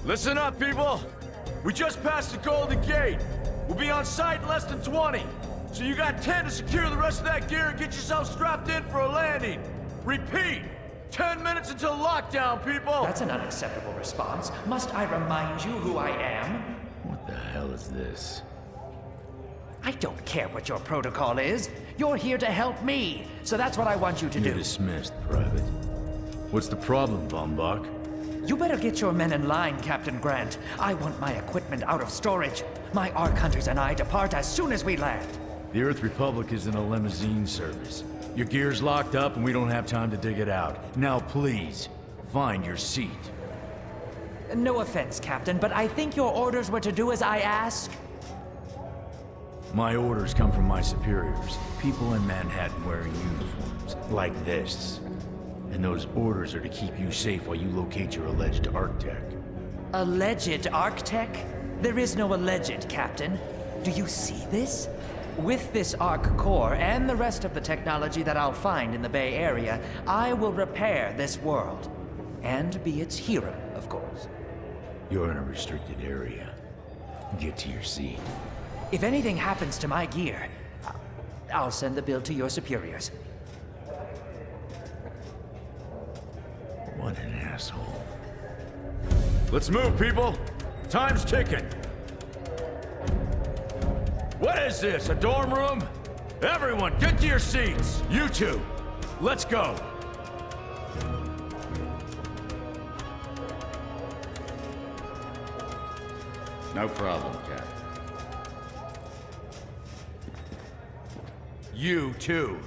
Listen up, people! We just passed the Golden Gate. We'll be on site in less than 20. So you got 10 to secure the rest of that gear and get yourself strapped in for a landing. Repeat! 10 minutes until lockdown, people! That's an unacceptable response. Must I remind you who I am? What the hell is this? I don't care what your protocol is. You're here to help me, so that's what I want you to You're do. dismissed, Private. What's the problem, Von Bach? You better get your men in line, Captain Grant. I want my equipment out of storage. My Ark Hunters and I depart as soon as we land. The Earth Republic is in a limousine service. Your gear's locked up and we don't have time to dig it out. Now please, find your seat. No offense, Captain, but I think your orders were to do as I ask. My orders come from my superiors. People in Manhattan wearing uniforms, like this. And those orders are to keep you safe while you locate your alleged Arc Tech. Alleged Arc Tech? There is no alleged, Captain. Do you see this? With this Arc core and the rest of the technology that I'll find in the Bay Area, I will repair this world. And be its hero, of course. You're in a restricted area. Get to your seat. If anything happens to my gear, I'll send the bill to your superiors. What an asshole. Let's move, people! Time's ticking! What is this, a dorm room? Everyone, get to your seats! You two, let's go! No problem, Cap. You too.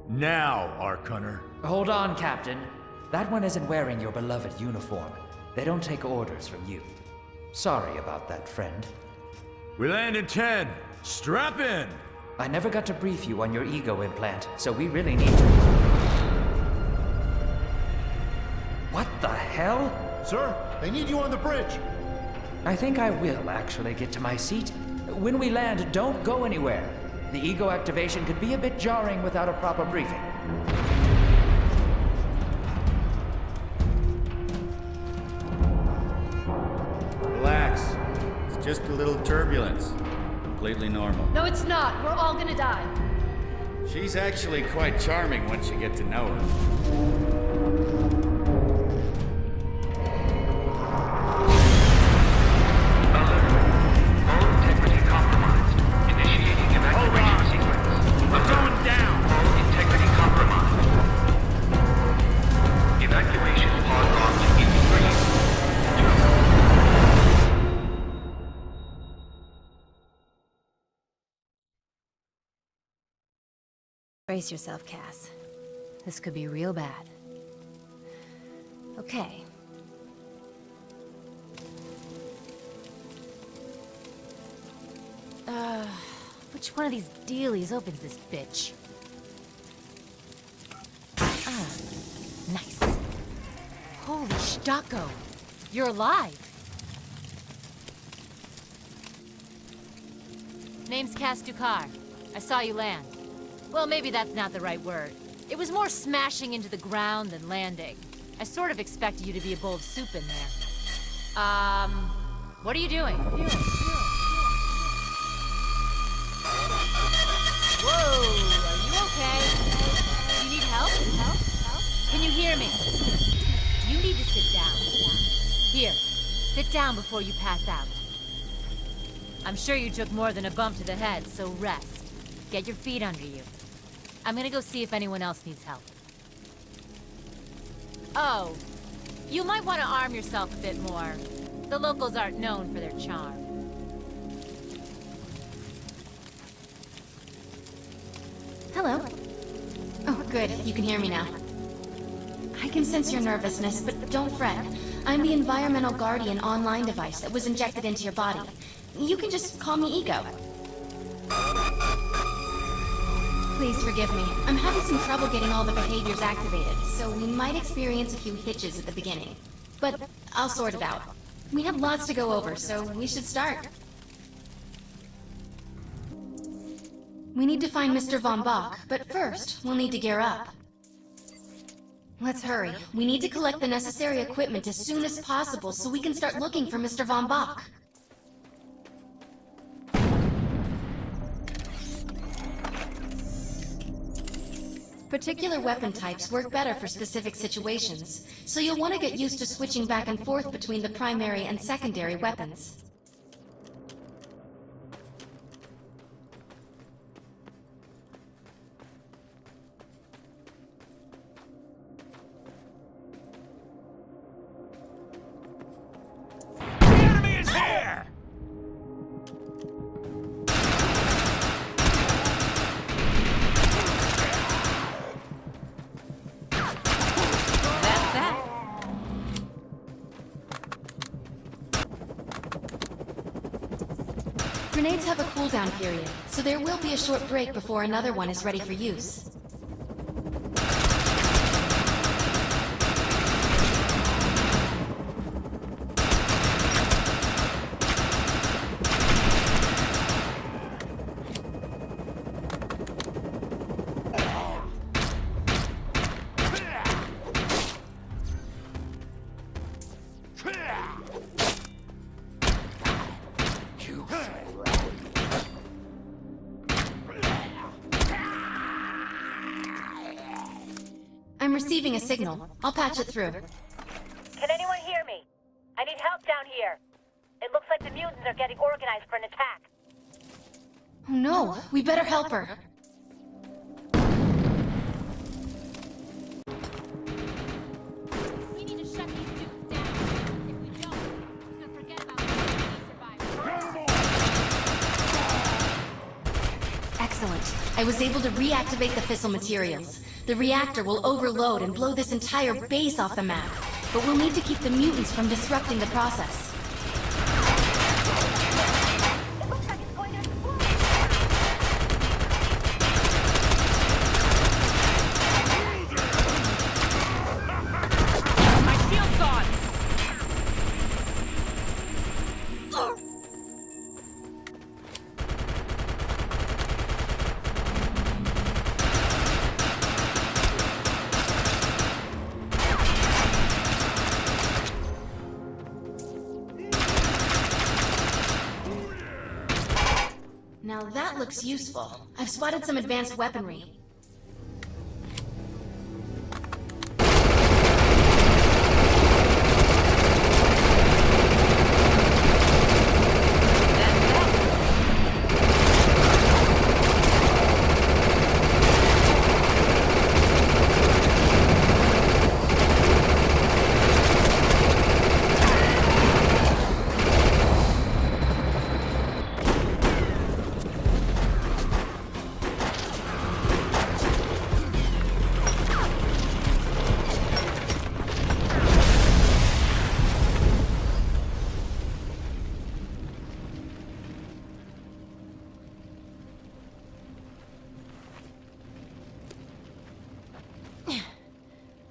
Now, Ark Hunter. Hold on, Captain. That one isn't wearing your beloved uniform. They don't take orders from you. Sorry about that, friend. We land in 10. Strap in! I never got to brief you on your ego implant, so we really need to... What the hell? Sir, they need you on the bridge. I think I will actually get to my seat. When we land, don't go anywhere. The ego activation could be a bit jarring without a proper briefing. Relax. It's just a little turbulence. Completely normal. No, it's not. We're all gonna die. She's actually quite charming once you get to know her. Brace yourself, Cass. This could be real bad. Okay. Which one of these dealies opens this bitch? Ah, nice. Holy Stocko! You're alive! Name's Cass Dukar. I saw you land. Well, maybe that's not the right word. It was more smashing into the ground than landing. I sort of expected you to be a bowl of soup in there. What are you doing? Whoa, are you okay? You need help? Can you hear me? You need to sit down. Here, sit down before you pass out. I'm sure you took more than a bump to the head, so rest. Get your feet under you. I'm gonna go see if anyone else needs help. Oh, you might want to arm yourself a bit more. The locals aren't known for their charm. Hello. Oh, good. You can hear me now. I can sense your nervousness, but don't fret. I'm the environmental guardian online device that was injected into your body. You can just call me Ego. Please forgive me. I'm having some trouble getting all the behaviors activated, so we might experience a few hitches at the beginning. But I'll sort it out. We have lots to go over, so we should start. We need to find Mr. Von Bach, but first, we'll need to gear up. Let's hurry. We need to collect the necessary equipment as soon as possible so we can start looking for Mr. Von Bach. Particular weapon types work better for specific situations, so you'll want to get used to switching back and forth between the primary and secondary weapons. The enemy is here! Grenades have a cooldown period, so there will be a short break before another one is ready for use. I'm receiving a signal. I'll patch it through. Can anyone hear me? I need help down here. It looks like the mutants are getting organized for an attack. Oh no, we better help her. We need to shut these dudes down. If we don't, we could forget about survivors. Excellent. I was able to reactivate the fissile materials. The reactor will overload and blow this entire base off the map, but we'll need to keep the mutants from disrupting the process. It looks like it's going to explode. My shield's on! Now that looks useful. I've spotted some advanced weaponry.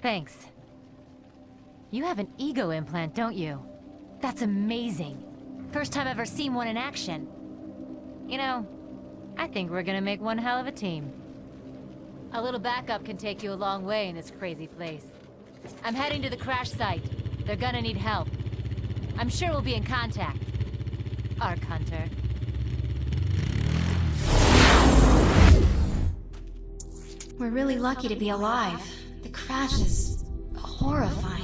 Thanks. You have an ego implant, don't you? That's amazing. First time I've ever seen one in action. You know, I think we're gonna make one hell of a team. A little backup can take you a long way in this crazy place. I'm heading to the crash site. They're gonna need help. I'm sure we'll be in contact. Arc Hunter. We're really lucky to be alive. The crash is horrifying.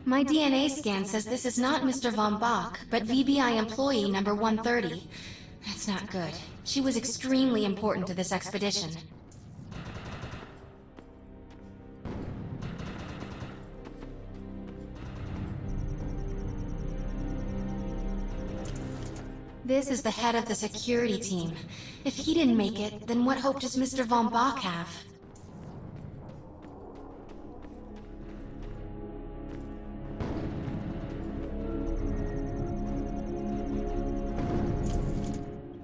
My DNA scan says this is not Mr. Von Bach, but VBI employee number 130. That's not good. She was extremely important to this expedition. This is the head of the security team. If he didn't make it, then what hope does Mr. Von Bach have?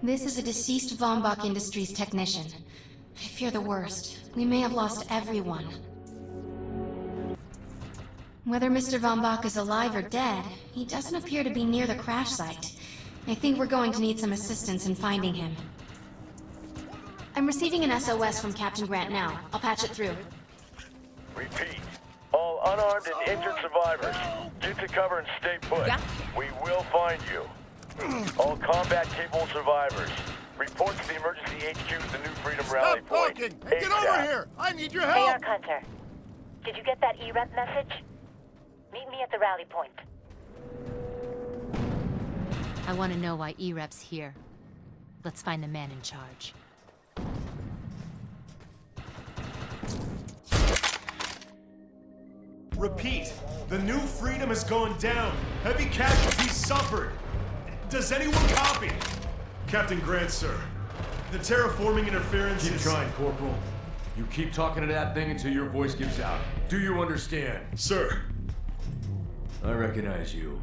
This is a deceased Von Bach Industries technician. I fear the worst. We may have lost everyone. Whether Mr. Von Bach is alive or dead, he doesn't appear to be near the crash site. I think we're going to need some assistance in finding him. I'm receiving an SOS from Captain Grant now. I'll patch it through. Repeat. All unarmed and injured survivors, get to cover and stay put. Yeah. We will find you. All combat-capable survivors, report to the emergency HQ at the New Freedom Rally Stop Point. talking and get over here! I need your Hey, help! Arc Hunter. Did you get that E-Rep message? Meet me at the rally point. I want to know why E-Rep's here. Let's find the man in charge. Repeat, the New Freedom is going down. Heavy casualties suffered. Does anyone copy? Captain Grant, sir. The terraforming interference Keep is... trying, Corporal. You keep talking to that thing until your voice gives out. Do you understand? Sir. I recognize you.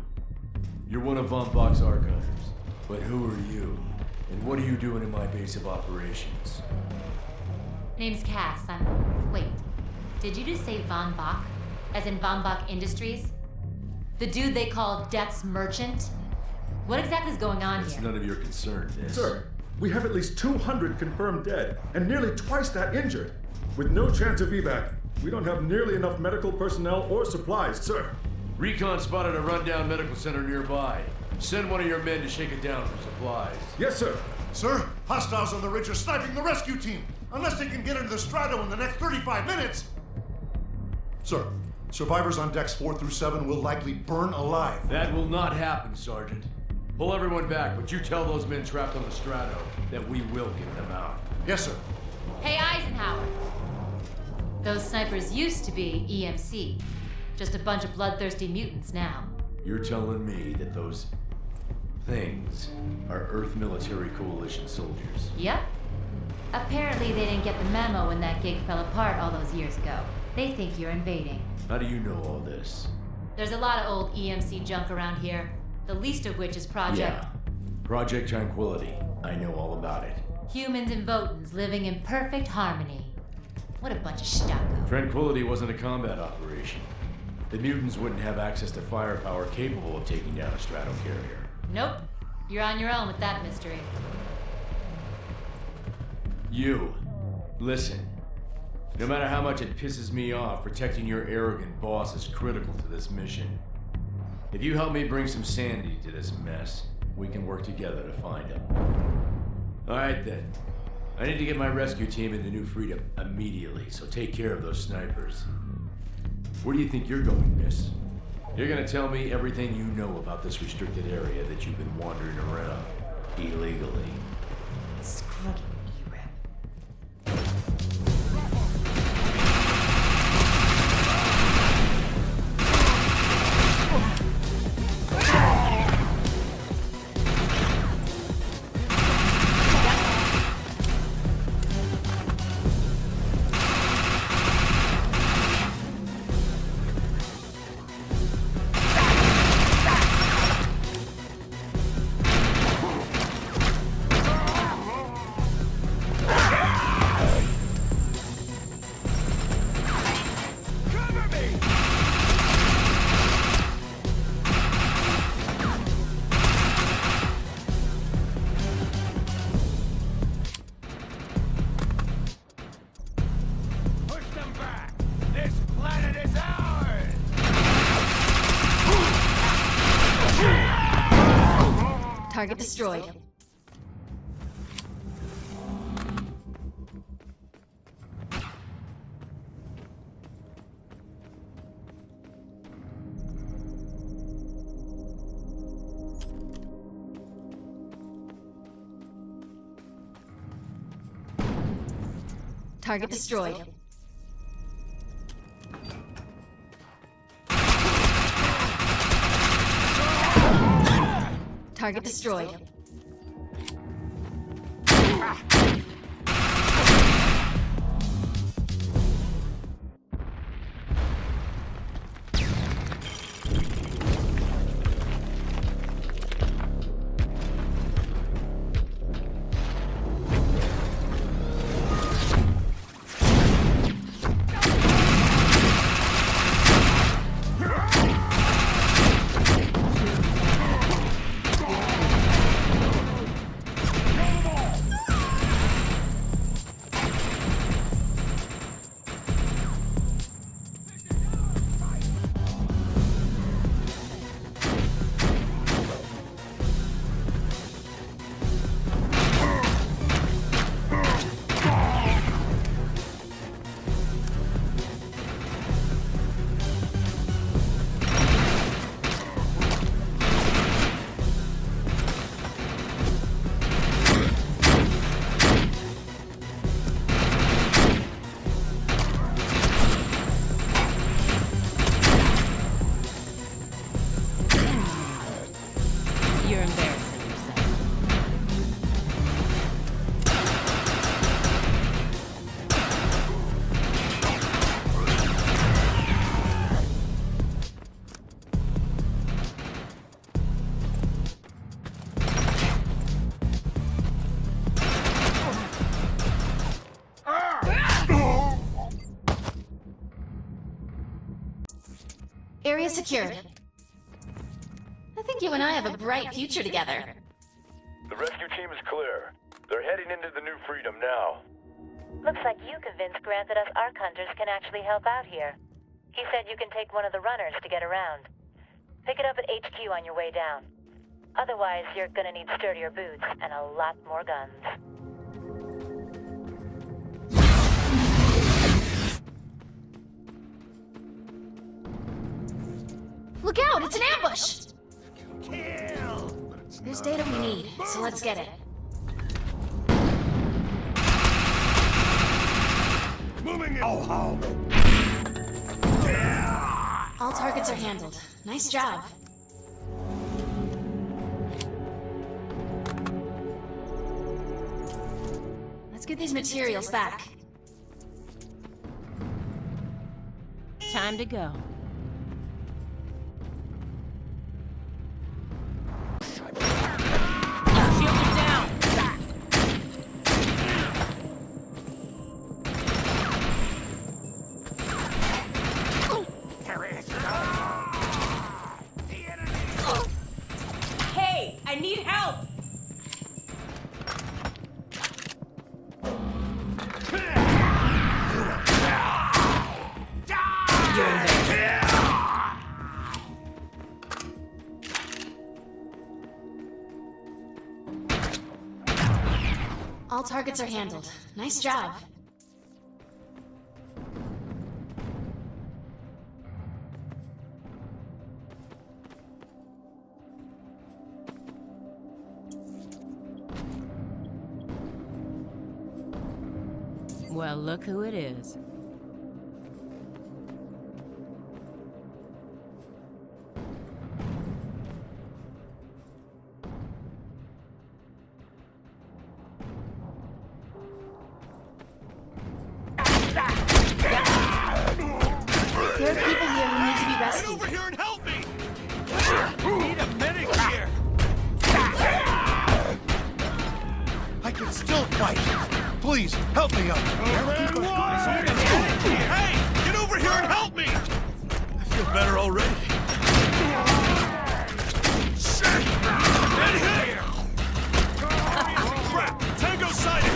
You're one of Von Bach's arc hunters. But who are you? And what are you doing in my base of operations? Name's Cass. Wait. Did you just say Von Bach? As in Von Bach Industries? The dude they call Death's Merchant? What exactly is going on It's here? none of your concern, this. Sir, we have at least 200 confirmed dead, and nearly twice that injured. With no chance of evac, we don't have nearly enough medical personnel or supplies, sir. Recon spotted a rundown medical center nearby. Send one of your men to shake it down for supplies. Yes, sir. Sir, hostiles on the ridge are sniping the rescue team. Unless they can get into the Strato in the next 35 minutes. Sir, survivors on decks 4 through 7 will likely burn alive. That will not happen, Sergeant. Pull everyone back, but you tell those men trapped on the Strato that we will get them out. Yes, sir. Hey, Eisenhower! Those snipers used to be EMC. Just a bunch of bloodthirsty mutants now. You're telling me that those things are Earth Military Coalition soldiers? Yep. Apparently they didn't get the memo when that gig fell apart all those years ago. They think you're invading. How do you know all this? There's a lot of old EMC junk around here. The least of which is Project... Yeah. Project Tranquility. I know all about it. Humans and Votans living in perfect harmony. What a bunch of stucco. Tranquility wasn't a combat operation. The mutants wouldn't have access to firepower capable of taking down a strato carrier. Nope. You're on your own with that mystery. You. Listen. No matter how much it pisses me off, protecting your arrogant boss is critical to this mission. If you help me bring some sanity to this mess, we can work together to find him. Alright then. I need to get my rescue team into New Freedom immediately, so take care of those snipers. Where do you think you're going, miss? You're gonna tell me everything you know about this restricted area that you've been wandering around illegally. Screw E-Rep. Target destroyed. Target destroyed. Target destroyed. You're embarrassing yourself. Area secured. I think you and I have a bright future together. The rescue team is clear. They're heading into the New Freedom now. Looks like you convinced Grant that us Ark Hunters can actually help out here. He said you can take one of the runners to get around. Pick it up at HQ on your way down. Otherwise, you're gonna need sturdier boots and a lot more guns. Look out! It's an ambush! There's data we need, so let's get it. Moving in. All targets are handled. Nice job. Let's get these materials back. Time to go. Shield it down. Hey, I need help. All targets are handled. Nice job. Well, look who it is. There are people here who need to be rescued. Over here and help me! Need a medic here! I can still fight! Please, help me up! Hey! Get over here and help me! I feel better already. Shit! Get hit! Crap! Tango sighted!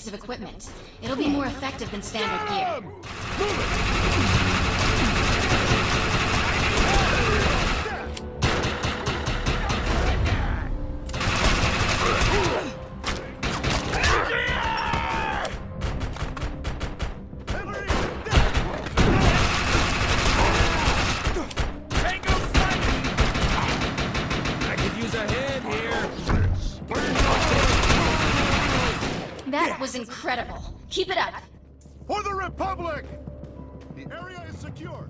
of equipment. It'll be more effective than standard gear. That was incredible. Keep it up. For the Republic! The area is secure.